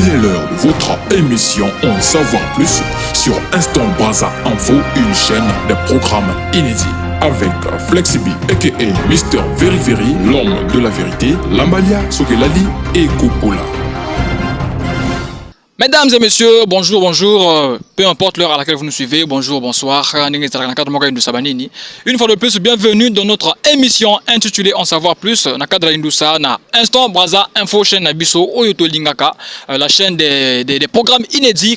Il est l'heure de votre émission En Savoir Plus sur Instant Brazza Info, une chaîne de programmes inédits. Avec Flexibi, a.k.a. Mr. Very Very, l'homme de la vérité, Lambalia, Sokelali et Kupola. Mesdames et messieurs, bonjour, bonjour, peu importe l'heure à laquelle vous nous suivez, bonjour, bonsoir, une fois de plus, bienvenue dans notre émission intitulée En Savoir Plus, Nakadra Indusa, na Instant Brazza Info, chaîne Nabiso, Oyoto Lingaka, la chaîne des programmes inédits,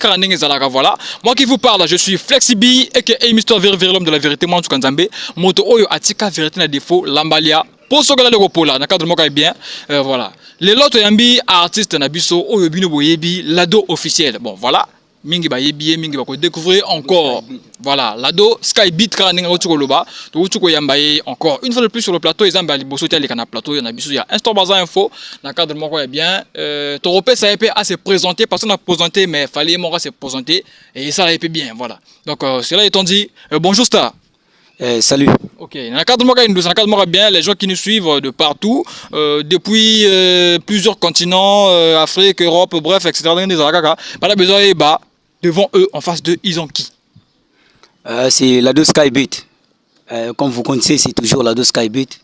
voilà. Moi qui vous parle, je suis Flexibi, a.k.a. Mr. Very Very, l'homme de la vérité, moi, Kanzambe, Moto Oyo Atika, vérité na défaut, Lambalia, pour ce que là, le Gopola, Nakadra bien, voilà. Les autres yambi artistes nabiso oyobino boyebi l'ado officiel. Bon voilà, mingi ba yebi mingi ba ko découvrir encore. Voilà, l'ado Skybeat kana nga otuko loba, to otuko yambaye encore une fois de plus sur le plateau ezamba liboso tia les kana plateau ya nabiso ya Instant Brazza Info, na cadre moko ya bien Toropé ça épée à se présenter parce qu'on a présenté mais fallait moi se présenter et ça a été bien voilà. Donc cela étant dit, bonjour Star. Salut. Ok, dans le cadre bien, les gens qui nous suivent de partout, depuis plusieurs continents, Afrique, Europe, bref, etc. Pas la besoin et bas, devant eux, en face d'eux, ils ont qui? C'est l'ado Skybeat. Comme vous connaissez, c'est toujours l'ado Skybeat.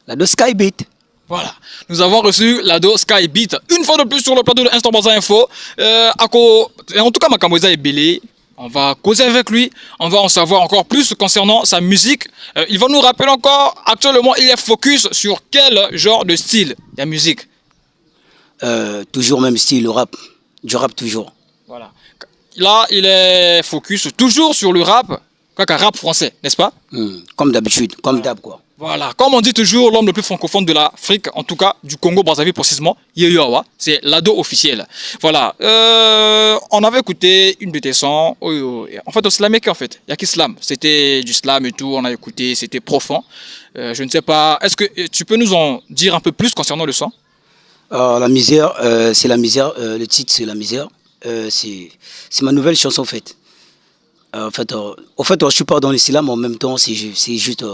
L'ado Skybeat. Voilà, nous avons reçu l'ado Skybeat une fois de plus sur le plateau de Instant Brazza Info. En tout cas, ma Kamboza est belé. On va causer avec lui, on va en savoir encore plus concernant sa musique. Il va nous rappeler encore, actuellement, il est focus sur quel genre de style de musique? Toujours même style, le rap. Du rap toujours. Voilà. Là, il est focus toujours sur le rap, quoi qu'un rap français, n'est-ce pas? Comme d'habitude, comme d'hab quoi. Voilà, comme on dit toujours, l'homme le plus francophone de l'Afrique, en tout cas du Congo-Brazzaville précisément, Yeyoawa, c'est l'ado officiel. Voilà, on avait écouté une de tes sons, en fait au slamé en fait, il y a qui slam, c'était du slam et tout, on a écouté, c'était profond. Je ne sais pas, est-ce que tu peux nous en dire un peu plus concernant le son? La misère, c'est la misère, le titre c'est la misère, c'est ma nouvelle chanson en fait. En fait, je suis pas dans le slam, mais en même temps, c'est juste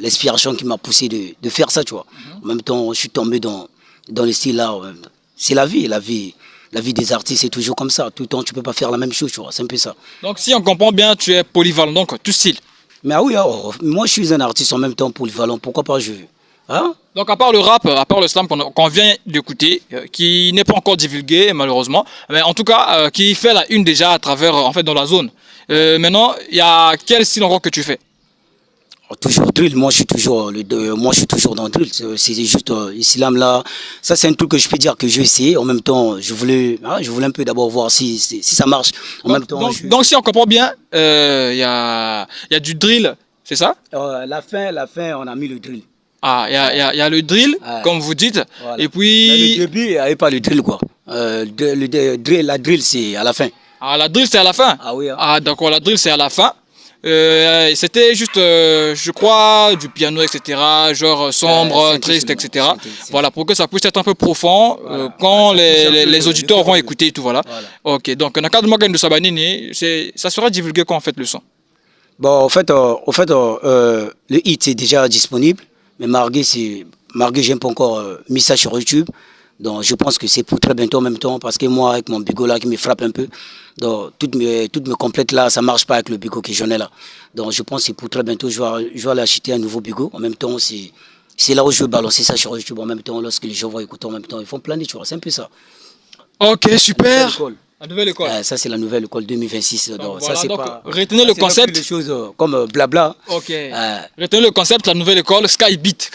l'inspiration qui m'a poussé de faire ça, tu vois. En même temps, je suis tombé dans le style là. C'est la vie des artistes, c'est toujours comme ça. Tout le temps, tu peux pas faire la même chose, tu vois. C'est un peu ça. Donc, si on comprend bien, tu es polyvalent, donc tout style. Mais ah oui, moi, je suis un artiste en même temps polyvalent. Pourquoi pas je... Hein? Donc à part le rap, à part le slam qu'on vient d'écouter, qui n'est pas encore divulgué malheureusement, mais en tout cas qui fait la une déjà à travers en fait dans la zone. Maintenant, il y a quel style encore que tu fais? Toujours drill, moi je suis toujours dans le drill, c'est juste islam là, ça c'est un truc que je peux dire que j'ai essayé, en même temps je voulais un peu d'abord voir si ça marche. Donc si on comprend bien, il y a du drill, c'est ça? La fin on a mis le drill. Ah, il y a le drill, comme vous dites, voilà. Et puis... Le début, il n'y avait pas le drill, quoi. La drill, c'est à la fin. Ah, la drill, c'est à la fin? Ah oui. Hein. Ah, d'accord, la drill, c'est à la fin. C'était juste, je crois, du piano, etc., genre sombre, triste, etc. Voilà, pour que ça puisse être un peu profond quand les auditeurs vont écouter et tout, voilà. Ok, donc, dans le cadre de Morgan de Sabanini, ça sera divulgué quand, en fait, le son? Bon, en fait, le hit est déjà disponible. Mais Margué, j'ai pas encore mis ça sur YouTube. Donc je pense que c'est pour très bientôt en même temps. Parce que moi, avec mon bigot là qui me frappe un peu, donc toutes mes complètes là, ça marche pas avec le bigot que j'en ai là. Donc je pense que c'est pour très bientôt. Je vais aller acheter un nouveau bigot. En même temps, c'est là où je veux balancer ça sur YouTube. En même temps, lorsque les gens vont écouter en même temps, ils font planer, tu vois. C'est un peu ça. Ok, super. La nouvelle école. Ça, c'est la nouvelle école 2026. Donc, voilà, ça, c'est donc, pas... Retenez le concept. Des choses comme blabla. Ok. Retenez le concept, la nouvelle école, Skybeat.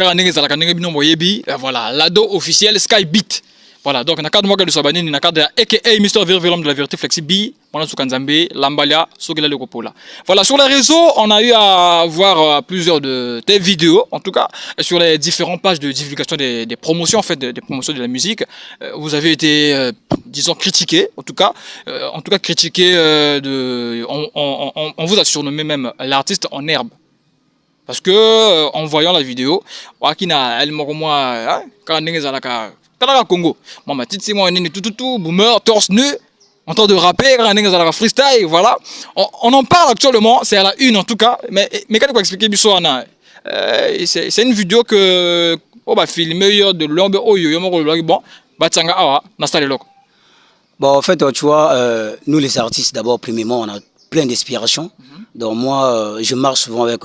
Voilà, l'ado officiel Skybeat. Voilà, donc, dans le cadre de Sabani, dans le cadre de a.k.a. Mr. Very Very, de la vérité Flexibi, Kanzambe, Lambalia, Sogela le Gopola. Voilà, sur les réseaux, on a eu à voir plusieurs de tes vidéos, en tout cas, sur les différentes pages de divulgation des promotions, en fait, des promotions de la musique. Vous avez été, disons, critiqué, en tout cas critiqué on vous a surnommé même l'artiste en herbe. Parce que, en voyant la vidéo, Wakina, elle m'a Congo. Maman, titi moi on est tout boomer, torse nu, en train de rapper, freestyle, voilà. On en parle actuellement, c'est à la une en tout cas, mais quand tu expliquer Bissouana, c'est une vidéo que on va filmer de l'ombre bon, batanga awa, n'installe loco. Bon, en fait, tu vois, nous les artistes, d'abord, premièrement, on a plein d'inspiration. Donc moi, je marche souvent avec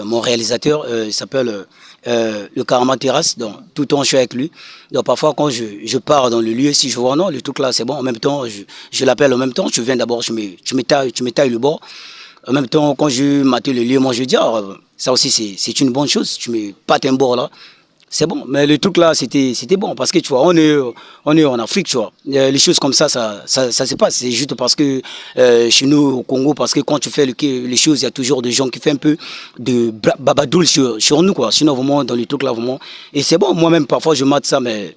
mon réalisateur, il s'appelle le Karama Terrasse, donc tout le temps je suis avec lui. Donc parfois quand je pars dans le lieu, si je vois non, le truc là c'est bon, en même temps je l'appelle en même temps, je viens d'abord, tu me tailles le bord. En même temps, quand je matais le lieu, moi je dis, ah, ça aussi c'est une bonne chose, tu me pâtes un bord là. C'est bon, mais le truc là, c'était bon parce que tu vois, on est en Afrique, tu vois. Les choses comme ça se passe. C'est juste parce que chez nous au Congo, parce que quand tu fais les choses, il y a toujours des gens qui font un peu de babadoul sur nous, quoi. Sinon, vraiment, dans les trucs là, vraiment. Et c'est bon, moi-même, parfois, je mate ça, mais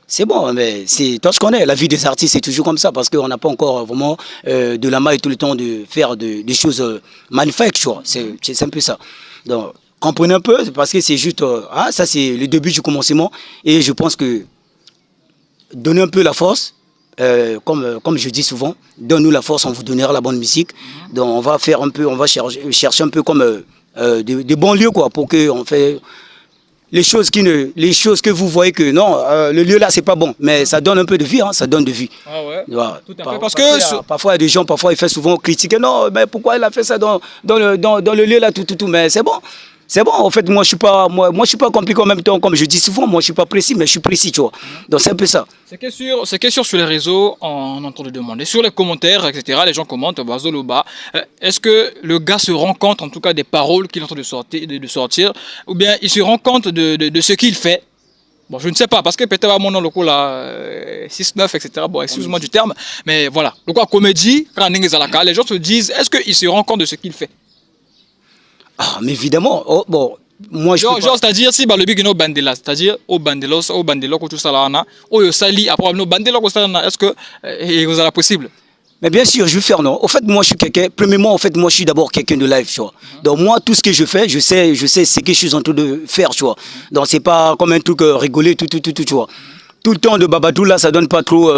c'est bon, mais toi je connais, la vie des artistes c'est toujours comme ça parce qu'on n'a pas encore vraiment de la maille tout le temps de faire des choses magnifiques, tu vois. C'est un peu ça. Donc, comprenez un peu, parce que c'est juste, ça c'est le début du commencement et je pense que donner un peu la force, comme je dis souvent, donne-nous la force, on vous donnera la bonne musique. Donc on va faire un peu, on va chercher un peu comme des bons lieux quoi, pour qu'on fait les choses que vous voyez que non, le lieu là c'est pas bon, mais ça donne un peu de vie, hein, ça donne de vie. Ah ouais. Voilà. Tout à fait. Parce que parfois il y a des gens, parfois ils font souvent critiquer, non, mais pourquoi il a fait ça dans le lieu là, tout, mais c'est bon. C'est bon, en fait, moi je suis pas compliqué en même temps, comme je dis souvent, moi je suis pas précis, mais je suis précis, tu vois. Donc c'est un peu ça. C'est que sur les réseaux, on entend de demander. Sur les commentaires, etc., les gens commentent, Bazoloba, est-ce que le gars se rend compte, en tout cas, des paroles qu'il est en train de sortir, ou bien il se rend compte de ce qu'il fait? Bon, je ne sais pas, parce que peut-être mon nom, le coup là, 6-9, etc., bon, excuse-moi du terme, mais voilà. Le quoi, comédie, quand les gens se disent, est-ce qu'il se rend compte de ce qu'il fait? Ah, mais évidemment, oh, bon, moi je genre c'est-à-dire si bah le big no bandela, c'est-à-dire au bandelo que tout ça là on a, au sali après no bandelo que ça est-ce que vous avez possible? Mais bien sûr, je vais faire non. Au fait, moi je suis quelqu'un, premièrement, en fait, moi je suis d'abord quelqu'un de live, tu vois. Donc moi, tout ce que je fais, je sais ce que je suis en train de faire, tu vois. Donc c'est pas comme un truc rigolé, tout, tu vois. Tout le temps de Babadou là, ça donne pas trop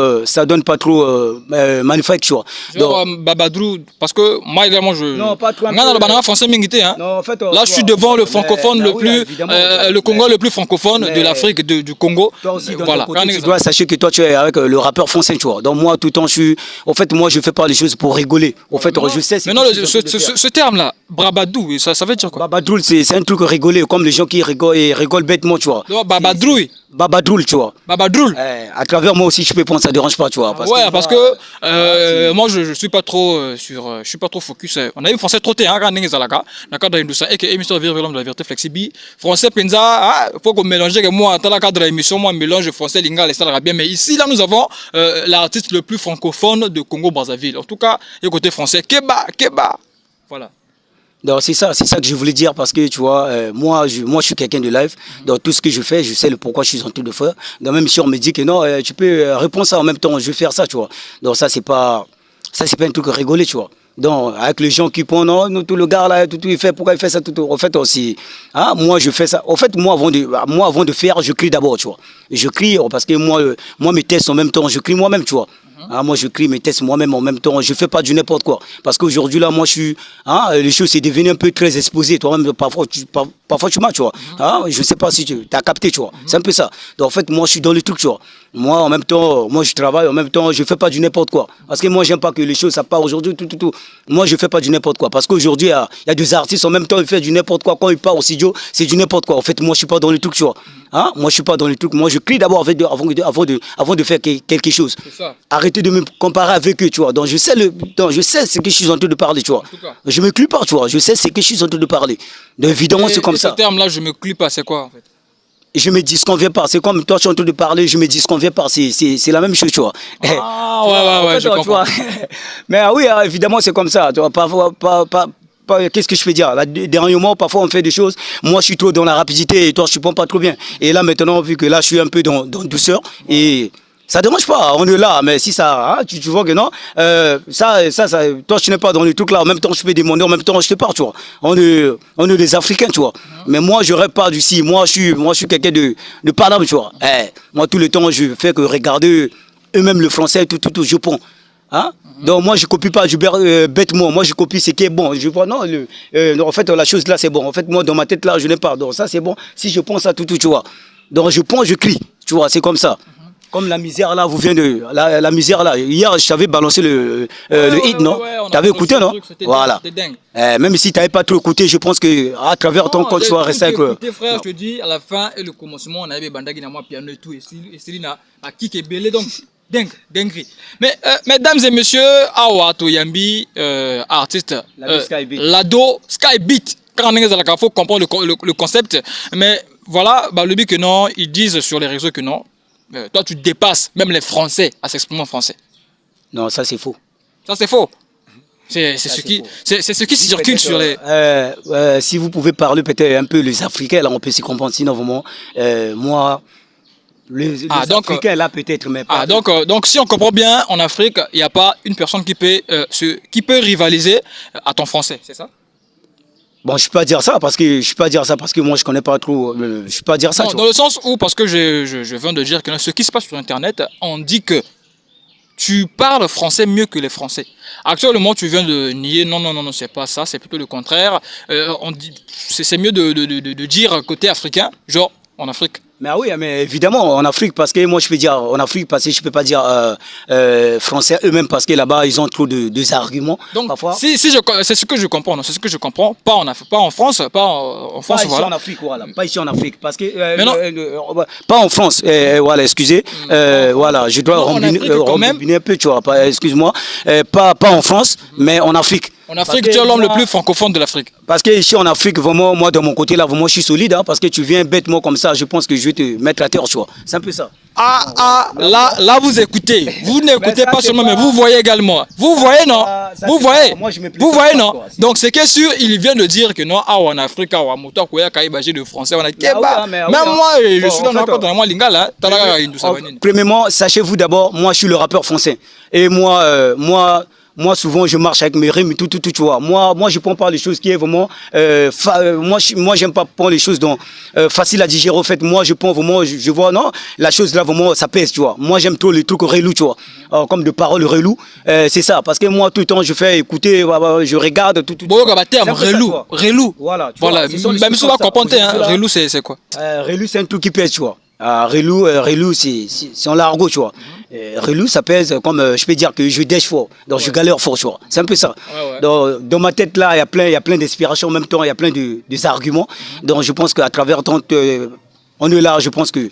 magnifique, tu vois. Genre Babadou, parce que moi également je. Non, pas trop. Dans le banana français mingité, hein. Non, en fait, là je suis devant le francophone le plus, le Congo le plus francophone de l'Afrique, du Congo. Toi aussi, voilà. Tu dois sachez que toi tu es avec le rappeur français, tu vois. Donc moi tout le temps je suis, en fait moi je fais pas les choses pour rigoler. En fait, je sais. Mais non, ce terme là, Brabadou, ça veut dire quoi? Babadou, c'est un truc rigolé, comme les gens qui rigolent bêtement, tu vois. Non, Babadou. Babadroul, tu vois. Babadroul. À travers moi aussi, je peux prendre, ça dérange pas, tu vois. Parce que moi, je suis pas trop je suis pas trop focus. On a eu français trotté, hein, quand on est dans le cadre de ça, et que émission de la vérité flexible. Français, Penza, faut qu'on mélange que moi, dans le cadre de l'émission, moi, mélange français, lingala, et ça bien. Mais ici, là, nous avons l'artiste le plus francophone de Congo-Brazzaville. En tout cas, et côté français, Keba. Voilà. Donc c'est ça que je voulais dire parce que tu vois, moi je suis quelqu'un de live. Donc tout ce que je fais, je sais le pourquoi je suis en train de faire. Donc même si on me dit que non, tu peux répondre ça en même temps, je vais faire ça, tu vois. Donc ça c'est pas un truc rigolé, tu vois. Donc avec les gens qui pensent non, tout le gars là, tout il fait, pourquoi il fait ça, tout. En fait aussi, hein, moi je fais ça. En fait moi avant de faire, je crie d'abord, tu vois. Je crie parce que moi mes tests en même temps, je crie moi-même, tu vois. Ah, moi je crie mes tests moi-même en même temps, je fais pas du n'importe quoi. Parce qu'aujourd'hui là, moi je suis, les choses c'est devenu un peu très exposé. Toi-même parfois tu m'as, tu vois. Je sais pas si tu as capté, tu vois. C'est un peu ça. Donc en fait moi je suis dans le truc, tu vois. Moi en même temps, moi je travaille en même temps, je fais pas du n'importe quoi. Parce que moi j'aime pas que les choses ça part aujourd'hui, tout. Moi je fais pas du n'importe quoi. Parce qu'aujourd'hui il y a des artistes en même temps ils font du n'importe quoi. Quand ils partent au studio, c'est du n'importe quoi. En fait moi je suis pas dans le truc, tu vois. Moi je suis pas dans le truc. Moi je crie d'abord avant de faire quelque chose. Arrêtez de me comparer avec eux, tu vois. Donc je sais ce que je suis en train de parler, tu vois. Je me clie pas, tu vois. Je sais ce que je suis en train de parler. Donc évidemment c'est comme ça. Ce terme là, je me clie pas, c'est quoi en fait? Je me dis ce qu'on vient pas. C'est comme toi, tu es en train de parler, je me dis ce qu'on vient pas. C'est la même chose, tu vois. Ouais, je comprends. Mais oui, évidemment, c'est comme ça. Tu vois, parfois, qu'est-ce que je peux dire? Là, dernièrement, parfois, on fait des choses. Moi, je suis trop dans la rapidité et toi, je ne pas trop bien. Et là, maintenant, vu que là, je suis un peu dans douceur et ça dérange pas, on est là, mais si ça, tu vois que non, toi tu n'es pas dans le truc là, en même temps je peux demander, en même temps je te parle, tu vois. On est des Africains, tu vois. Mais moi je rêve pas d'ici, moi je suis quelqu'un de Paname, tu vois. Moi tout le temps je fais que regarder eux-mêmes le français, tout, je prends. Donc moi je copie pas bêtement, moi je copie ce qui est bon. Je vois non, en fait la chose là c'est bon. En fait moi dans ma tête là je n'ai pas, donc ça c'est bon. Si je pense à tout, tu vois. Donc je prends, je crie, tu vois, c'est comme ça. Comme la misère là, vous venez de la misère là. Hier, je t'avais balancé le hit, non? Tu avais écouté, non? Voilà. Même si tu n'avais pas trop écouté, je pense que à travers ton compte, tu vas rester avec le. Frère, je te dis, à la fin et le commencement, on avait Bandagi na moi piano et tout, et Céline a kick et belé, donc dinguerie. Mais mesdames et messieurs, Awa Toyambi, artiste, Lado Skybeat. Quand on est dans la faut comprendre le concept, mais voilà, bah, le but que non, ils disent sur les réseaux que non. Toi, tu dépasses même les Français à s'exprimer en français. Non, ça c'est faux. Ça c'est faux. C'est ce qui circule sur les. Si vous pouvez parler peut-être un peu les Africains, là on peut s'y comprendre. Sinon vraiment, moi, les Africains là peut-être, mais pas. Donc si on comprend bien, en Afrique, il n'y a pas une personne qui peut rivaliser à ton français, c'est ça? Bon, je peux pas dire ça parce que moi je connais pas trop. Je peux pas dire ça. Non, dans le sens où, parce que je viens de dire que ce qui se passe sur Internet, on dit que tu parles français mieux que les Français. Actuellement, tu viens de nier. Non, c'est pas ça. C'est plutôt le contraire. On dit, c'est mieux de dire côté africain, genre en Afrique. Mais oui, mais évidemment en Afrique, parce que moi je peux dire en Afrique parce que je peux pas dire français eux-mêmes parce que là-bas ils ont trop de arguments. Donc parfois. c'est ce que je comprends, c'est ce que je comprends. Pas en France, pas en France, pas voilà. Ici en Afrique, voilà. Pas ici en Afrique, parce que pas en France. Voilà, excusez. Voilà, je dois rembobiner un peu, tu vois. Excuse-moi. Pas en France, mais en Afrique. En Afrique, tu es l'homme le plus francophone de l'Afrique. Parce que ici en Afrique, vraiment, moi de mon côté, là, vraiment, je suis solide, hein, parce que tu viens bêtement comme ça, je pense que je vais te mettre à terre, tu vois. C'est un peu ça. Là, vous écoutez. Vous n'écoutez pas seulement, mais vous voyez également. Vous voyez, non? Vous voyez? Vous voyez, non? Donc, c'est que sûr, il vient de dire que non, en Afrique, de français, on a Keba. Même moi, je suis dans le rapport de moi, Lingala. Premièrement, sachez-vous d'abord, moi, je suis le rappeur français. Et moi, souvent, je marche avec mes rimes, tout, tu vois. Moi, je prends pas les choses qui est vraiment. Moi, j'aime pas prendre les choses facile à digérer. En fait, moi, je prends vraiment, je vois, non, la chose là, vraiment, ça pèse, tu vois. Moi, j'aime trop les trucs relous, tu vois. Comme de paroles relous. C'est ça, parce que moi, tout le temps, je fais écouter, je regarde, tout. Bon, terme, relou. Voilà. Même si on va comprendre, relou, c'est quoi? Relou, c'est un truc qui pèse, tu vois. Relou, c'est en l'argot, tu vois. Relou, ça pèse comme je peux dire que je dèche fort, donc je galère fort, tu vois. C'est un peu ça. Ouais. Dans ma tête là, il y a plein d'inspirations en même temps, il y a plein de arguments. Donc je pense qu'à travers on est là, je pense que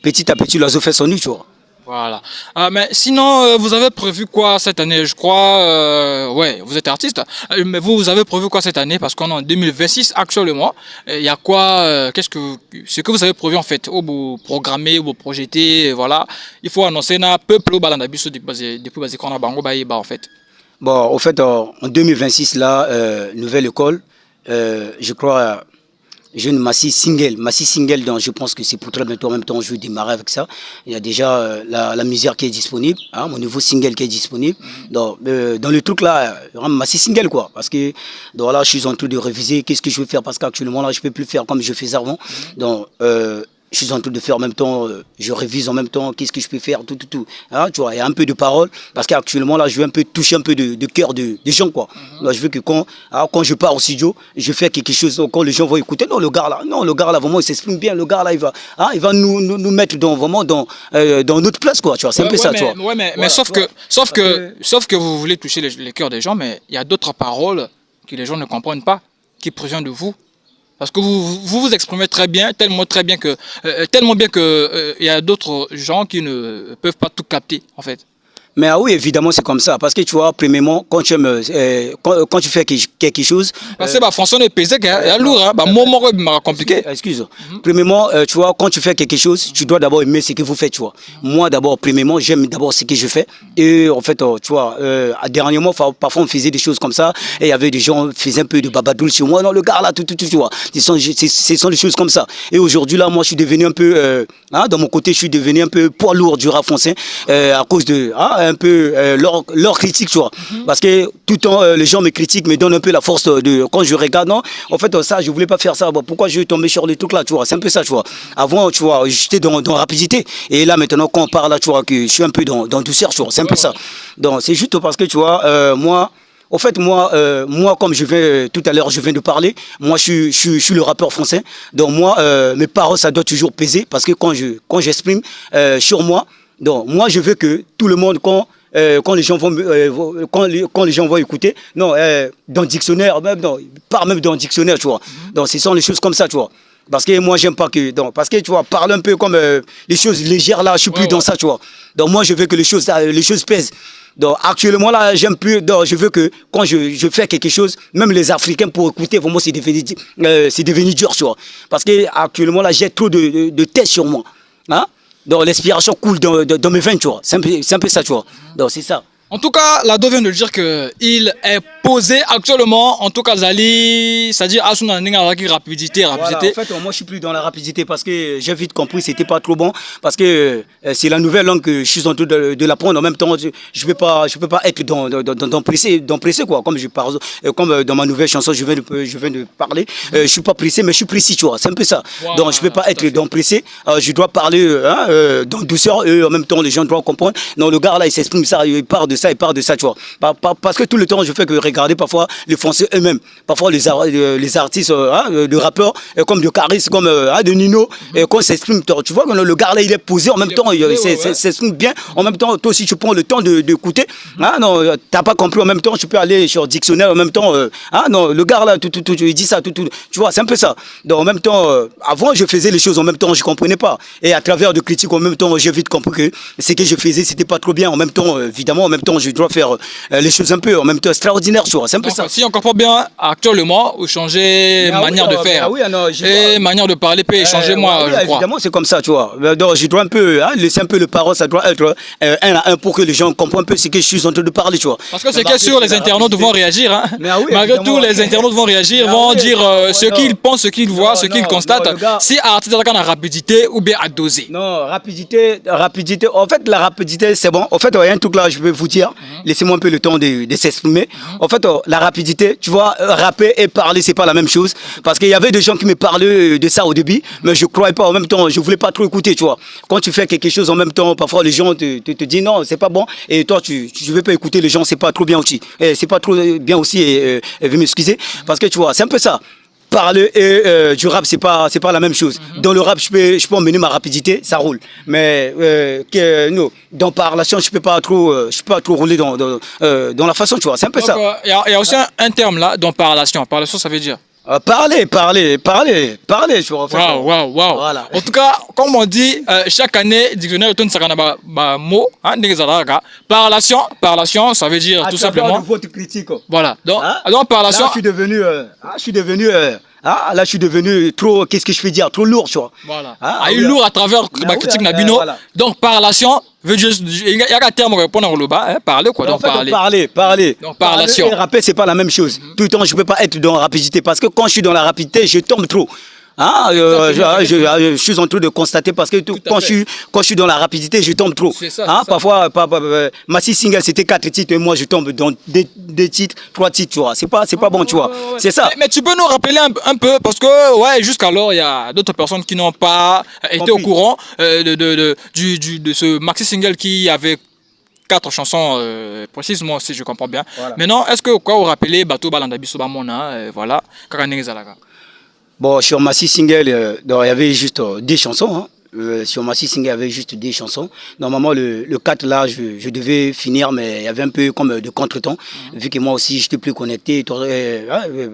petit à petit l'oiseau fait son nid, tu vois. Voilà. Mais sinon, vous avez prévu quoi cette année? Je crois, ouais, vous êtes artiste, mais vous avez prévu quoi cette année? Parce qu'on est en 2026 actuellement. Il y a quoi? Ce que vous avez prévu en fait? Ou vous programmez, ou vous projetez, voilà. Il faut annoncer na peuple au balandabiso depuis qu'on a bango baïba en fait. Bon, au fait, en 2026 là, nouvelle école, je crois. J'ai une Massi single, donc je pense que c'est pour très bientôt. En même temps, je vais démarrer avec ça. Il y a déjà la musique qui est disponible, hein, mon nouveau single qui est disponible. Donc, dans le truc là, Massi single quoi. Parce que donc là, je suis en train de réviser qu'est-ce que je veux faire parce qu'actuellement là, je peux plus faire comme je faisais avant. Donc, je suis en train de faire en même temps, je révise en même temps, qu'est-ce que je peux faire, tout. Hein, tu vois, il y a un peu de parole, parce qu'actuellement, là, je veux un peu toucher un peu de cœur des gens, quoi. Là, je veux que quand je pars au studio, je fais quelque chose, quand les gens vont écouter, le gars là, vraiment, il s'exprime bien, le gars là, il va nous mettre vraiment dans notre place, quoi, tu vois, c'est un peu ça, tu vois. Ouais, mais voilà, sauf que vous voulez toucher les cœurs des gens, mais il y a d'autres paroles que les gens ne comprennent pas, qui proviennent de vous. Parce que vous exprimez très bien, tellement bien que il y a d'autres gens qui ne peuvent pas tout capter en fait. Mais oui, évidemment, c'est comme ça. Parce que tu vois, premièrement, quand tu fais quelque chose. Parce que François n'est pesé, il y a lourd, moment compliqué. Excuse. Premièrement, tu vois, quand tu fais quelque chose, tu dois d'abord aimer ce que vous faites, tu vois. Moi, d'abord, premièrement, j'aime d'abord ce que je fais. Et en fait, tu vois, dernièrement, parfois, on faisait des choses comme ça. Et il y avait des gens qui faisaient un peu de babadoul sur moi. Non, le gars là, tout, tu vois. Ce sont des choses comme ça. Et aujourd'hui, là, moi, je suis devenu un peu, dans mon côté, je suis devenu un peu poids lourd du rap français à cause de. Un peu leur critique, tu vois. Parce que tout le temps, les gens me critiquent, me donnent un peu la force quand je regarde, non, en fait, ça, je voulais pas faire ça. Bon, pourquoi je vais tomber sur les trucs là, tu vois. C'est un peu ça, tu vois. Avant, tu vois, j'étais dans rapidité. Et là, maintenant, quand on parle là, tu vois, que je suis un peu dans douceur, tu vois. C'est un peu ça. Donc, c'est juste parce que, tu vois, moi, Au fait, moi, comme je viens tout à l'heure, je viens de parler, moi, je suis le rappeur français. Donc, moi, mes paroles, ça doit toujours peser parce que quand j'exprime sur moi, donc, moi, je veux que tout le monde, quand les gens quand les gens vont écouter, non, dans le dictionnaire, même dans le dictionnaire, tu vois. Donc, ce sont les choses comme ça, tu vois. Parce que moi, j'aime pas que. Donc, parce que tu vois, parle un peu comme les choses légères là, je suis plus dans ça, tu vois. Donc, moi, je veux que les choses pèsent. Donc, actuellement là, j'aime plus. Donc, je veux que quand je fais quelque chose, même les Africains pour écouter, pour moi, c'est devenu dur, tu vois. Parce que actuellement là, j'ai trop de tests sur moi. Hein? Donc, l'inspiration coule dans mes veines, tu vois. C'est un peu ça, tu vois. Donc, c'est ça. En tout cas, Lado vient de dire qu'il est posé actuellement. En tout cas, Zali, c'est-à-dire Asuna Ninga rapidité. Voilà, en fait, moi, je suis plus dans la rapidité parce que j'ai vite compris, c'était pas trop bon. Parce que c'est la nouvelle langue que je suis en train de l'apprendre. En même temps, je peux pas être dans pressé, quoi. Comme dans ma nouvelle chanson, je viens de parler. Je suis pas pressé, mais je suis précis, tu vois. C'est un peu ça. Voilà, donc, je peux pas être dans pressé. Je dois parler dans douceur. Et en même temps, les gens doivent comprendre. Non, le gars là, il s'exprime ça, il part de ça, tu vois. Parce que tout le temps, je fais que regarder parfois les Français eux-mêmes, parfois les artistes, de rappeurs, comme de Caris, comme de Nino, quand ils s'expriment, tu vois, le gars là, il est posé, en même temps, il s'exprime bien, en même temps, toi aussi, tu prends le temps d'écouter, non, t'as pas compris, en même temps, tu peux aller sur dictionnaire, en même temps, non, le gars là, il dit ça, tu vois, c'est un peu ça. Donc, en même temps, avant, je faisais les choses, en même temps, je comprenais pas. Et à travers de critiques, en même temps, j'ai vite compris que ce que je faisais, c'était pas trop bien. En même temps, évidemment, en même temps, je dois faire les choses un peu en même temps extraordinaires, tu vois. C'est un peu ça. Si on comprend bien, actuellement, vous changez manière de faire et manière de parler, peut changer moi, je crois. Évidemment, c'est comme ça, tu vois. Donc, je dois un peu laisser un peu le parole, ça doit être un à un pour que les gens comprennent un peu ce que je suis en train de parler, tu vois. Parce que c'est que sûr, les internautes vont réagir. Hein. Malgré tout, les internautes vont réagir, vont dire ce qu'ils pensent, ce qu'ils voient, ce qu'ils constatent. Si artiste a rapidité ou bien à doser. Non, rapidité. En fait, la rapidité, c'est bon. En fait, il y a un truc là, je vais vous dire. Laissez-moi un peu le temps de s'exprimer. En fait, la rapidité, tu vois, rapper et parler, c'est pas la même chose. Parce qu'il y avait des gens qui me parlaient de ça au début, mais je croyais pas. En même temps, je voulais pas trop écouter, tu vois. Quand tu fais quelque chose en même temps, parfois les gens te disent non, c'est pas bon. Et toi, tu veux pas écouter les gens, c'est pas trop bien aussi. C'est pas trop bien aussi, et veuillez m'excuser. Parce que tu vois, c'est un peu ça. Parler et du rap, c'est pas la même chose. Dans le rap, je peux emmener ma rapidité, ça roule. Mais non, dans parlation, je peux pas trop rouler dans la façon, tu vois. C'est un peu ça. Il y a aussi un terme là, dans parlation. Parlation, ça veut dire parler, je vois. Waouh. Voilà. En tout cas, comme on dit, chaque année, dictionnaire tourne ça mot, parlation, ça veut dire tout simplement. Votre critique. Voilà. Donc parlation. Là, je suis devenu trop, qu'est-ce que je peux dire, trop lourd, tu vois. Voilà. Lourd à travers la critique Nabino. Voilà. Donc parlation veut juste, il y a un terme pour répondre au bas, parler quoi. Donc parler. Donc parlation. Et rapper, c'est pas la même chose. Tout le temps, je peux pas être dans la rapidité parce que quand je suis dans la rapidité, je tombe trop. Je suis en train de constater parce que quand je suis dans la rapidité, je tombe trop. Parfois, Massy Single, c'était 4 titres et moi, je tombe dans 2 titres, 3 titres, tu vois. C'est pas bon, tu vois. C'est ça. Mais tu peux nous rappeler un peu parce que, jusqu'alors, il y a d'autres personnes qui n'ont pas été au courant de ce Maxi Single qui avait 4 chansons précisément, si je comprends bien. Voilà. Maintenant, est-ce que vous rappelez Bateau Balandabi Sobamona, voilà, Kakanengezalaga? Bon, sur Massy Single, il y avait juste des chansons. Sur Massy Single, il y avait juste des chansons. Normalement, le 4 là, je devais finir, mais il y avait un peu comme de contre-temps. Vu que moi aussi, je n'étais plus connecté.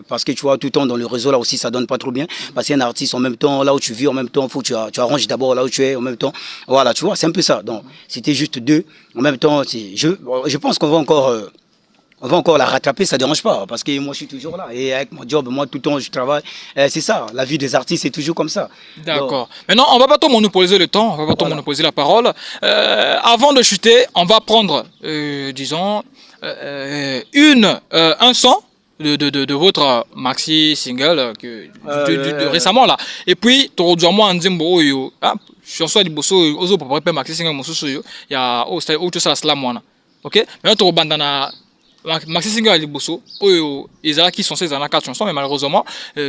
Parce que tu vois, tout le temps dans le réseau, là aussi, ça donne pas trop bien. Parce qu'un artiste, en même temps, là où tu vis, en même temps, il faut que tu arranges d'abord là où tu es, en même temps. Voilà, tu vois, c'est un peu ça. Donc, c'était juste 2. En même temps, je pense qu'on va encore la rattraper, ça ne dérange pas, parce que moi je suis toujours là. Et avec mon job, moi tout le temps je travaille. C'est ça, la vie des artistes, c'est toujours comme ça. D'accord. Maintenant, on ne va pas trop monopoliser le temps, on ne va pas trop monopoliser la parole. Avant de chuter, on va prendre, disons, un son de votre maxi single récemment là. Et puis, tu as moi en disant, chanson de Bosso, ozo pour préparer maxi single, il y a autre chose là, moi. Ok? Maintenant, tu as Maxi Single Liboso, ils ont qui sont ces 4 chansons, mais malheureusement,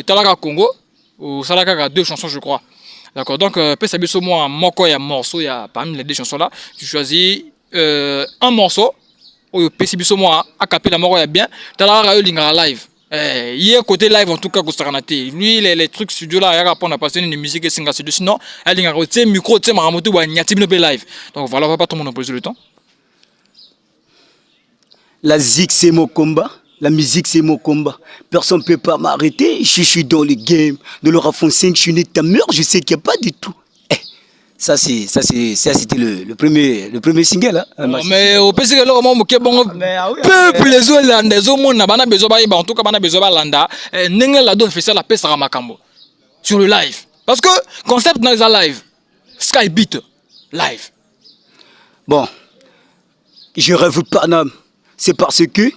Talaka Congo, ou Salaka 2 chansons, je crois. D'accord, donc, Pesabiso, moi, Moko, il y a un morceau, il y a parmi les 2 chansons là, tu choisis un morceau, oyo pesi biso moi acapella moko ya bien talaka yo linga live hier côté live en tout cas Kostaranate lui les trucs studio là ya répondre parce que une musique singa studio sinon elle linga côté micro tu maramoto ba nyati bino live donc voilà on va pas tout le monde poser le temps. La zik c'est mon combat. La musique c'est mon combat. Personne ne peut pas m'arrêter. Je suis dans le game. De le rap 5, je suis né de ta mère. Je sais qu'il n'y a pas du tout. Ça c'était le premier single. Hein, mais au PC que là on moque bon peuple les Hollandais au monde na bana bezo ba en tout cas bana bezo ba landa ninga la do faire la pesa makambo sur le live parce que concept dans les live Sky Beat live. Bon, je rêve pas d'âme. C'est parce que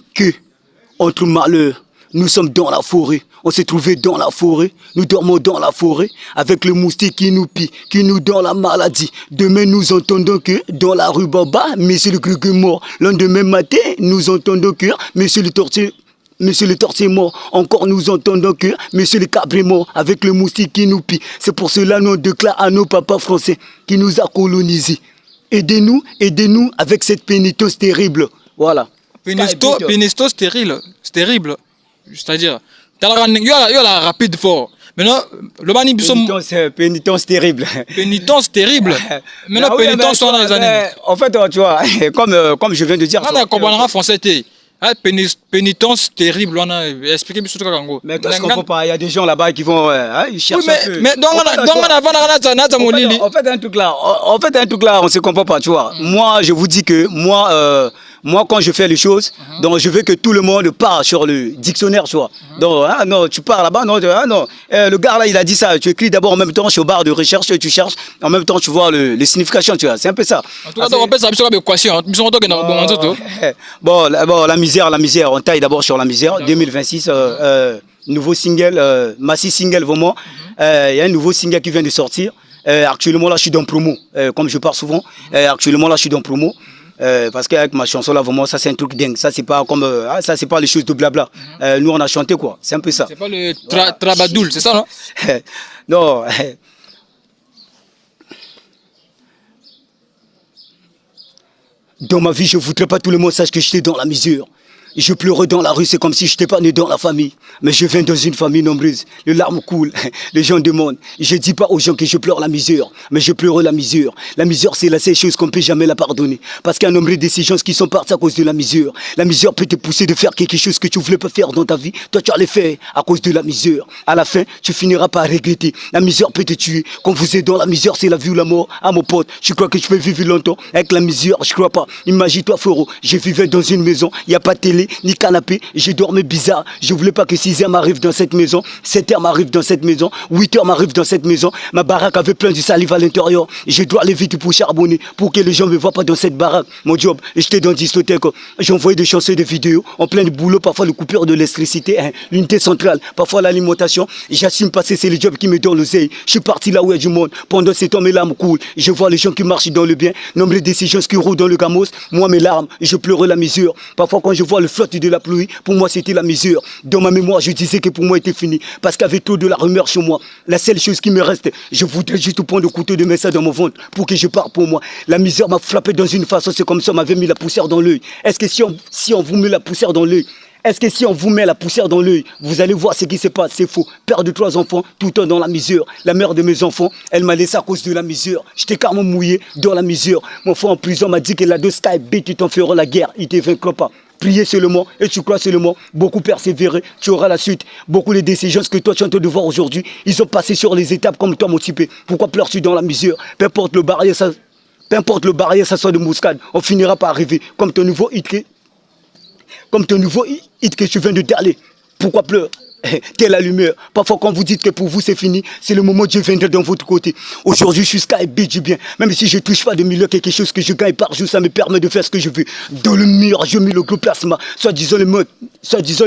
entre malheur, nous sommes dans la forêt. On s'est trouvé dans la forêt. Nous dormons dans la forêt avec le moustique qui nous pille, qui nous donne la maladie. Demain, nous entendons que dans la rue Baba, monsieur le Greg est mort. Lendemain matin, nous entendons que monsieur le Tortier est mort. Encore nous entendons que monsieur le Cabré est mort avec le moustique qui nous pille. C'est pour cela nous déclarons à nos papas français qui nous a colonisés. Aidez-nous avec cette pénitence terrible. Voilà. Pénistos stérile, c'est terrible. C'est-à-dire, il y a la rapide fort. Maintenant, le mani pénitence terrible. Pénitence terrible. Maintenant, pénitence dans les années. En fait, tu vois, comme je viens de dire. On a compris en français. Pénitence terrible. On a expliqué tout ça. Mais je comprends pas. Il y a des gens là-bas qui vont ils cherchent un peu. Mais donc, en fait, un truc là, on se comprend pas, tu vois. Moi, je vous dis que moi, quand je fais les choses, donc je veux que tout le monde parle sur le dictionnaire, tu vois. Donc, non, tu pars là-bas, non, le gars là, il a dit ça. Tu écris d'abord en même temps sur barre de recherche, tu cherches, en même temps tu vois les significations, tu vois. C'est un peu ça. En tout cas, on appelle ça une équation. Bon, la misère, on taille d'abord sur la misère. 2026, nouveau single, massif single vraiment. Il y a un nouveau single qui vient de sortir. Actuellement là, je suis dans promo, comme je parle souvent. Actuellement là, je suis dans promo. Parce qu'avec ma chanson là vraiment ça c'est un truc dingue, ça c'est pas comme ça c'est pas les choses de blabla. Nous on a chanté quoi, c'est un peu ça. C'est pas le trabadoul, c'est ça non? Non. Dans ma vie je voudrais pas tout le monde sache que j'étais dans la misère. Je pleurais dans la rue, c'est comme si je n'étais pas né dans la famille. Mais je viens dans une famille nombreuse. Les larmes coulent, les gens demandent. Je ne dis pas aux gens que je pleure la misère, mais je pleure la misère. La misère, c'est la seule chose qu'on ne peut jamais la pardonner. Parce qu'il y a un nombre de décisions qui sont parties à cause de la misère. La misère peut te pousser de faire quelque chose que tu ne voulais pas faire dans ta vie. Toi, tu allais faire à cause de la misère. À la fin, tu finiras par regretter. La misère peut te tuer. Quand vous êtes dans la misère, c'est la vie ou la mort. Ah mon pote, tu crois que tu peux vivre longtemps avec la misère? Je ne crois pas. Imagine-toi, Foro, je vivais dans une maison, il n'y a pas de télé, ni canapé, je dormais bizarre. Je voulais pas que 6 heures m'arrive dans cette maison, 7 heures m'arrive dans cette maison, 8 heures m'arrive dans cette maison. Ma baraque avait plein de salive à l'intérieur. Je dois aller vite pour charbonner, pour que les gens ne me voient pas dans cette baraque. Mon job, j'étais dans une discothèque, j'envoyais des chansons et des vidéos, en plein de boulot, parfois le coupure de l'électricité, l'unité centrale, parfois l'alimentation. J'assume passer, c'est le job qui me donne l'oseille. Je suis parti là où il y a du monde. Pendant ce temps, mes larmes coulent. Je vois les gens qui marchent dans le bien, nombre de décisions qui roulent dans le gamos. Moi, mes larmes, je pleurais la misère. Parfois, quand je vois le flotte de la pluie, pour moi, c'était la misère. Dans ma mémoire, je disais que pour moi, c'était fini. Parce qu'avec trop de la rumeur sur moi, la seule chose qui me reste, je voudrais juste prendre le couteau de mettre ça dans mon ventre pour que je parte pour moi. La misère m'a frappé dans une façon, c'est comme ça, on m'avait mis la poussière dans l'œil. Est-ce que si on vous met la poussière dans l'œil, est-ce que si on vous met la poussière dans l'œil, vous allez voir ce qui se passe? C'est faux. Père de 3 enfants, tout le temps dans la misère. La mère de mes enfants, elle m'a laissé à cause de la misère. J'étais carrément mouillé dans la misère. Mon frère en prison m'a dit que la deux Sky Beat, tu t'en feras la guerre. Il ne te vaincra pas. Prier seulement et tu crois seulement. Beaucoup persévérer, tu auras la suite. Beaucoup de décisions que toi tu es en train de voir aujourd'hui, ils ont passé sur les étapes comme toi, mon type. Pourquoi pleures-tu dans la misère? Peu importe le barrière, ça soit de Mouscade, on finira par arriver. Comme ton nouveau hit que tu viens de d'aller. Pourquoi pleurer? Telle la lumière. Parfois quand vous dites que pour vous c'est fini, c'est le moment où Dieu viendra dans votre côté. Aujourd'hui je suis Sky Beat du bien. Même si je ne touche pas de millions, quelque chose que je gagne par jour, ça me permet de faire ce que je veux. Dans le mur, je mets le gros plasma. Soit disant le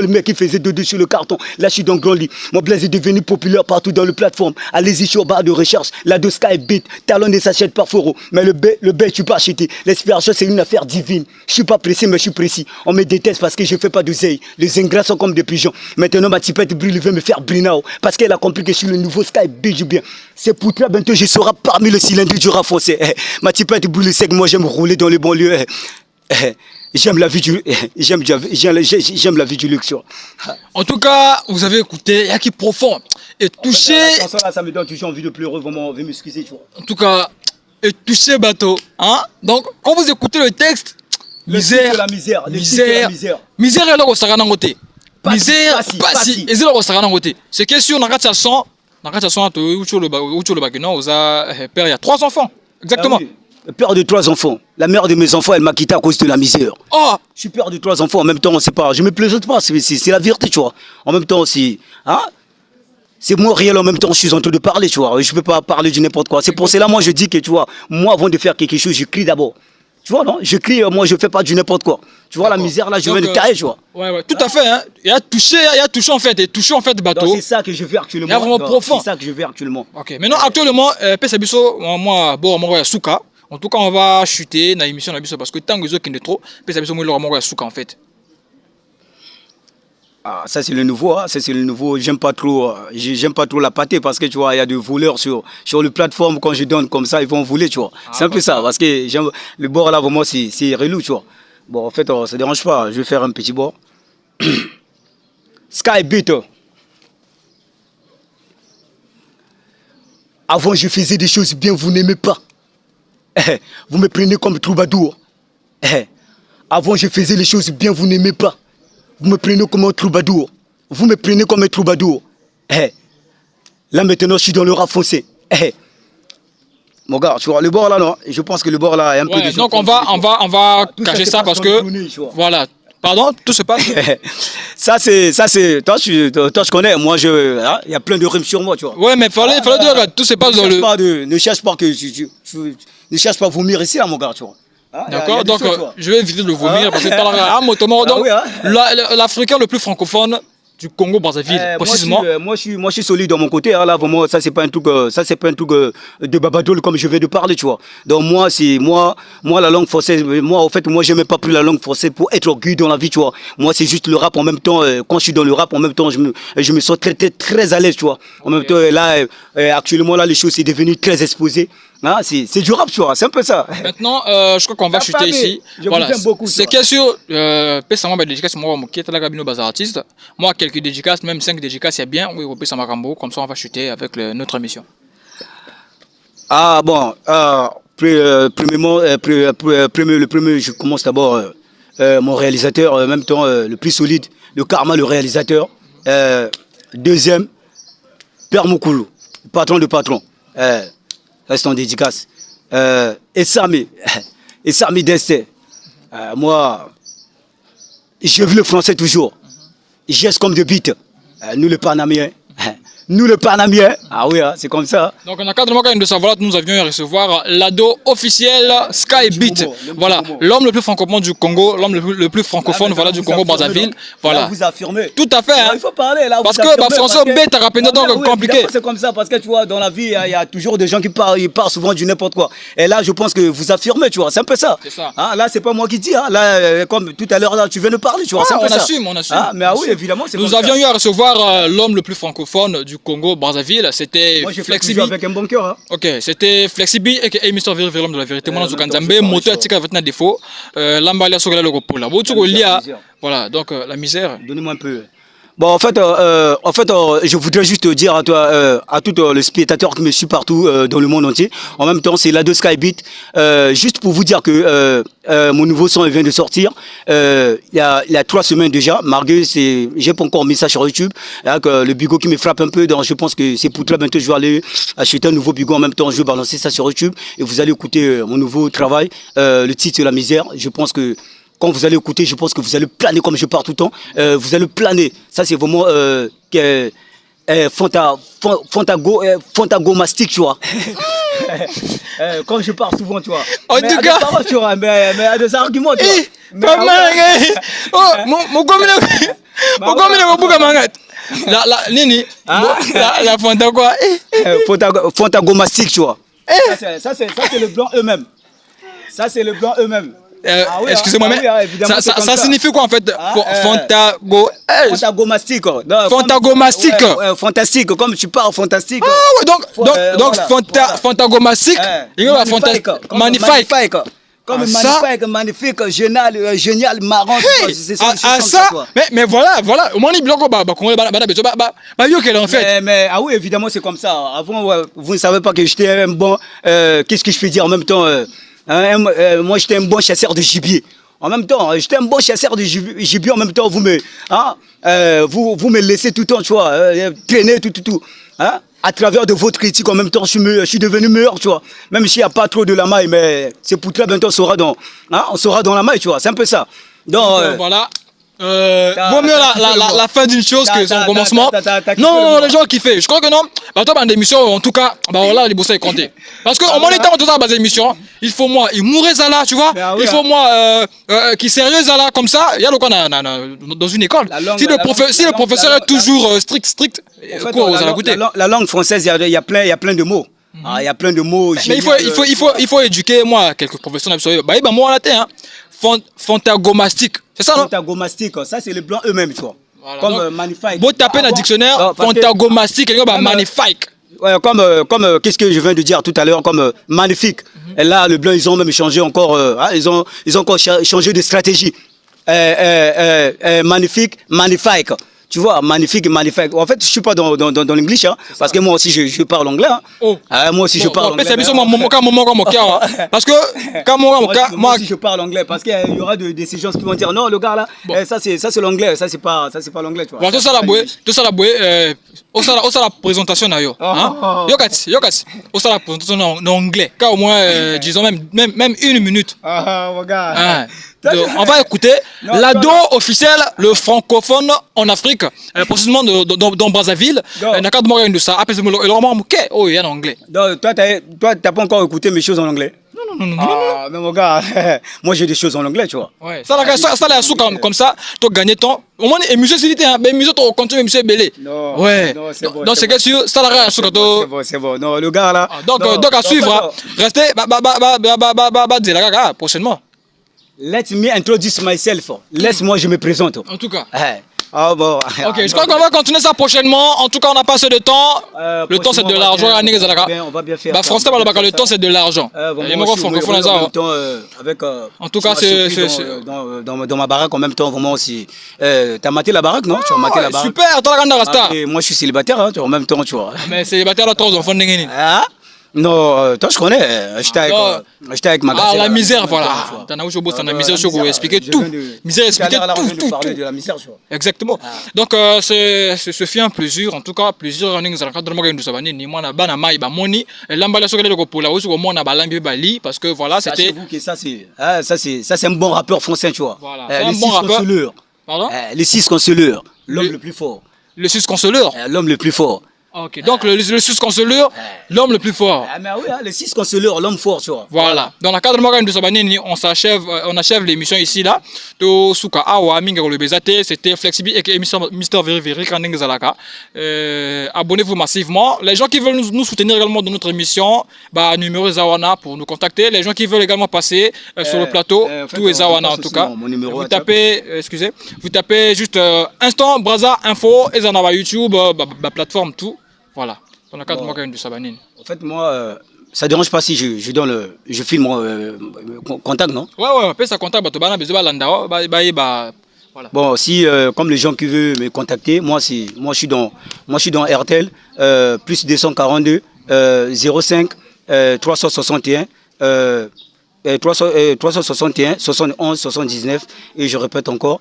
mec qui faisait dodo sur le carton. Là je suis dans le grand lit. Mon blaze est devenu populaire partout dans le plateforme. Allez-y sur barre de recherche. La de Sky Beat. Talon ne s'achète pas foro. Mais le bain je suis pas acheté. L'inspiration c'est une affaire divine. Je suis pas pressé mais je suis précis. On me déteste parce que je fais pas d'oseille. Les ingrats sont comme des pigeons. Maintenant ma type brûle, veut me faire brûler parce qu'elle a compris que je suis le nouveau Sky Beat du bien. C'est pour toi bientôt je serai parmi le cylindre du rap français. Ma type brûle sec, moi j'aime rouler dans les banlieues. j'aime la vie du, j'aime la vie du luxe, tu vois. En tout cas, vous avez écouté Yaki Profond et touché. La chanson là, ça me donne toujours envie de pleurer, vraiment, veuillez m'excuser, tu vois. En tout cas, et touché bateau. Hein? Donc, quand vous écoutez le texte, misère, la misère, misère est là au Saranangote. Misère, pas si. Et c'est là au Saranangote. C'est question, dans la chanson, père, il y a 3 enfants. Exactement. Ah oui. Père de 3 enfants. La mère de mes enfants, elle m'a quitté à cause de la misère. Oh! Je suis père de 3 enfants. En même temps, c'est pas, je me plaisante pas. C'est la vérité, tu vois. En même temps, c'est moi réel. En même temps, je suis en train de parler, tu vois. Je peux pas parler de n'importe quoi. C'est pour cela, moi, je dis que, tu vois, moi, avant de faire quelque chose, je crie d'abord. Tu vois, non? Je crie, moi, je fais pas du n'importe quoi. Tu vois, la misère, là, je viens de carrer, tu vois. Ouais, tout à fait, hein. Il y a touché en fait, et touché en fait, bateau. C'est ça que je fais actuellement. Il y a vraiment profond. C'est ça que je fais actuellement. Ok, maintenant, actuellement, Pesabiso, moi, bon, moi, il y a Souka. En tout cas, on va chuter dans l'émission parce que tant que les autres qui ne trop, Pesabiso, moi, il y aura Souka en fait. Ah, ça c'est le nouveau, hein. Ça c'est le nouveau. J'aime pas trop la pâtée parce que tu vois, il y a des voleurs sur le plateforme quand je donne comme ça, ils vont voler, tu vois. C'est un peu ça parce que j'aime le bord là vraiment c'est relou, tu vois. Bon, en fait, ça dérange pas. Je vais faire un petit bord. Sky Beat. Avant, je faisais des choses bien, vous n'aimez pas. Vous me prenez comme troubadour. Avant, je faisais les choses bien, vous n'aimez pas. Vous me prenez comme un troubadour. Vous me prenez comme un troubadour. Là, maintenant, je suis dans le rap foncé. Mon gars, tu vois, le bord là, non? Je pense que le bord là est un peu... Donc, on va cacher ça parce que... Voilà. Pardon, tout se passe. ça c'est toi je connais, moi il y a plein de rimes sur moi, tu vois. Ouais, mais fallait dire tout se passe dans le... Ne cherche pas ne cherche pas à vomir ici là, mon gars, tu vois. D'accord, donc je vais éviter de vomir parce que l'Africain le plus francophone du Congo Brazzaville, précisément. Moi je suis solide dans mon côté, hein, là vraiment ça c'est pas un truc de babadole comme je vais de parler, tu vois. Donc moi la langue française, moi en fait moi j'aime pas plus la langue française pour être orgueilleux dans la vie, tu vois. Moi c'est juste le rap en même temps, quand je suis dans le rap en même temps je me sens très à l'aise, tu vois. En même temps là actuellement là les choses c'est devenu très exposé. Ah, c'est du rap, tu vois, c'est un peu ça. Maintenant, je crois qu'on va chuter ici. Voilà. C'est question, Pessama dédicace, moi, qui est à la cabine bazar artiste. Moi, quelques dédicaces, même 5 dédicaces, c'est bien. Oui, Pessama Rambo, comme ça, on va chuter avec notre émission. Ah, bon, premièrement, le premier, je commence d'abord mon réalisateur, en même temps, le plus solide, le Karma, le réalisateur. Deuxième, Père Moukoulou, patron de patron. Ça c'est en dédicace. Et Sami Destin. Moi, je veux le français toujours. Geste comme de beat. Nous le Panamiens. Nous le Panamiens. Ah oui, hein, c'est comme ça. Donc en cadre de savoir, nous avions à recevoir l'ado officiel Sky Beat. Voilà, l'homme le plus francophone du Congo, l'homme le plus francophone voilà, du Congo Brazzaville. Voilà. Là, vous affirmez. Tout à fait. Hein. Il faut parler là. Parce que français bête à rappeler donc compliqué. C'est comme ça parce que tu vois, dans la vie, il y a toujours des gens qui parlent souvent du n'importe quoi. Et là, je pense que vous affirmez, tu vois, c'est un peu ça. C'est ça. Hein, là, c'est pas moi qui dis. Hein. Là, comme tout à l'heure, là, tu viens de parler, tu vois, c'est un peu ça. On assume. Ah, mais oui, évidemment, c'est nous avions eu à recevoir l'homme le plus francophone du Congo Brazzaville, c'était Flexibi avec un bon cœur. Hein. Ok, c'était Flexibi et Mr. Viri l'homme de la vérité. Moi, Nzambe, moteur tika avec un défaut. L'ambalia sur le repos là. Voilà, donc la misère. Donnez-moi un peu. Bon, en fait, je voudrais juste dire à toi, à tous les spectateurs qui me suivent partout dans le monde entier. En même temps, c'est l'ado Sky Beat. Juste pour vous dire que mon nouveau son vient de sortir. Il y a 3 semaines déjà. Malgré, j'ai pas encore mis ça sur YouTube. Avec le bigot qui me frappe un peu. Donc, je pense que c'est pour toi bientôt. Je vais aller acheter un nouveau bigot en même temps. Je vais balancer ça sur YouTube et vous allez écouter mon nouveau travail. Le titre c'est La Misère. Je pense que quand vous allez écouter, je pense que vous allez planer comme je parle tout le temps. Vous allez planer. Ça, c'est vraiment fantagomastique, tu vois. Comme je parle souvent, tu vois. En tout cas, tu vois, mais il y a des arguments, tu vois. La fantagomastique, tu vois. Ça, c'est le blanc eux-mêmes. Ça, c'est le blanc eux-mêmes. Excusez-moi, mais ça signifie quoi en fait? Fantagomastique. Fantagomastique. Fantastique, comme tu parles fantastique. Ah ouais, donc fantagomastique. Magnifique. Comme ça, magnifique, génial, marrant. hey, C'est ça, mais voilà, au moins, il bloque, yo, qu'elle en fait. Mais ah oui, évidemment, c'est comme ça. Avant, vous ne savez pas que j'étais un bon. Qu'est-ce que je peux dire en même temps moi, j'étais un bon chasseur de gibier. En même temps, j'étais un bon chasseur de gibier. En même temps, vous me laissez tout le temps, tu vois, traîner, tout. Hein? À travers de votre critique, en même temps, je suis devenu meilleur, tu vois. Même s'il n'y a pas trop de la maille, mais c'est pour très bientôt, on sera dans la maille, tu vois. C'est un peu ça. Donc, voilà. Vaut mieux la fin d'une chose que son commencement. Non, les gens qui font. Je crois que non. Bah, toi, dans l'émission, en tout cas, bah voilà, les bourses est compté. Parce que, au moins, temps, tout ça, dans l'émission, il faut moi, il mourait ça là, tu vois. Il faut moi, qui sérieux ça là, comme ça. Il y a le quoi dans une école. Si le professeur est toujours strict, quoi, vous allez goûter. La langue française, il y a plein de mots. Il y a plein de mots. Mais il faut éduquer, moi, quelques professeurs. Bah, moi, on a été, hein. Fantagomastique. C'est ça, non? Fantagomastique, ça c'est les blancs eux-mêmes, tu vois. Voilà, comme magnifique. Vous tapez dans le dictionnaire, fantagomastique, et magnifique. Ouais, comme qu'est-ce que je viens de dire tout à l'heure, comme magnifique. Et là, les blancs, ils ont même changé encore, ils ont encore changé de stratégie. Magnifique. Tu vois, magnifique. En fait, je suis pas dans l'anglais, hein, parce que moi aussi, je parle anglais. Hein. Oh. Moi aussi, je parle anglais. Parce que, moi aussi, je parle anglais, parce qu'il y aura des gens qui vont dire, non, le gars là, ça c'est l'anglais, ça c'est pas l'anglais, tu vois. Tout ça la la présentation d'ailleurs. Yokati. Tout ça la présentation en anglais. Car au moins, disons même une minute. Regarde. On va écouter l'ado officiel, le francophone en Afrique, précisément dans Brazzaville. Nakad Morgan de ça, après c'est le roman Mouké, oh il y a en anglais. Donc toi t'as pas encore écouté mes choses en anglais? Non. Mais mon gars, moi j'ai des choses en anglais, tu vois. Ouais. Ça la sous comme ça, tu gagnes temps. Au moins les musées c'est mais musées tu continues musées belé. Non. Ouais. Non, c'est bon. Donc c'est que ça la sous c'est bon. Non, le gars là. Donc à suivre, restez prochainement. Let me introduce myself. Laisse-moi, je me présente. En tout cas. Ah bon. Ok, je crois qu'on va continuer ça prochainement. En tout cas, on n'a pas assez de temps. Le temps, c'est de l'argent. On va bien faire. Français, le temps, c'est de l'argent. En tout cas, c'est dans ma baraque en même temps, vraiment aussi. T'as maté la baraque, non? Tu as maté la baraque. Super, t'as la rasta. Moi, je suis célibataire, en même temps, tu vois. Mais célibataire, là, trois enfants, non, toi je connais. J'étais avec ma la misère, voilà. T'en as où je bosse dans la misère, je vais expliquer tout. Misère, expliquer tout. Parler de la misère, tu vois. Exactement. Donc, ce fut un plaisir. En tout cas, plusieurs années, nous avons fait de Sabani, ni moi, na bana mai, ba moni, et l'emballage sur le pour la hausse, au moins, na balambi bali, parce que voilà, c'était. Sachez-vous que ça, c'est un bon rappeur français, tu vois. Voilà. Un bon rappeur. Pardon? Les 6 consoleurs. L'homme le plus fort. Le 6 consoleurs? L'homme le plus fort. Ok, donc le 6 consoleur, l'homme le plus fort. Mais oui, le 6 consoleur, l'homme fort, tu vois. Voilà. Dans le cadre de Sabanini, on achève l'émission ici là. To Souka Awa Minga le Bezate, c'était Flexibi et Mister Very Very Kandeng Zalaka. Abonnez-vous massivement. Les gens qui veulent nous soutenir également dans notre émission, bah numéro Zawana pour nous contacter. Les gens qui veulent également passer sur le plateau, tout est Zawana en tout cas. Vous tapez, vous tapez juste Instant Brazza Info et Zanava YouTube, plateforme tout. Voilà, dans le cadre de Sabanine. En fait, moi, ça ne dérange pas si je filme contact, non? Ouais, ça contact, voilà. Bon, si, comme les gens qui veulent me contacter, moi je suis dans RTL, plus 242, 05, 361, 361, 71, 79, et je répète encore,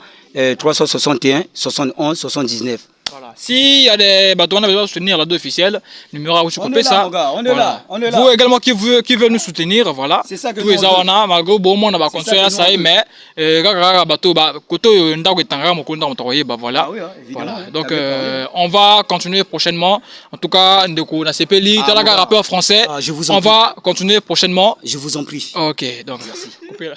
361, 71, 79. Voilà. S'il y a des bateaux, on a besoin de soutenir la deux officielle, numéro où tu coupes ça. On est là. Vous également qui veut nous soutenir, voilà. C'est ça que tous les Zawana, malgré bon monde, on va construire ça, mais bateau, koto ndago tanga mo kunda on bah voilà. Voilà. Donc on va continuer prochainement. En tout cas, ndeko na CPLI, talaga rappeur français. On va continuer prochainement. Je vous en prie. OK, donc merci.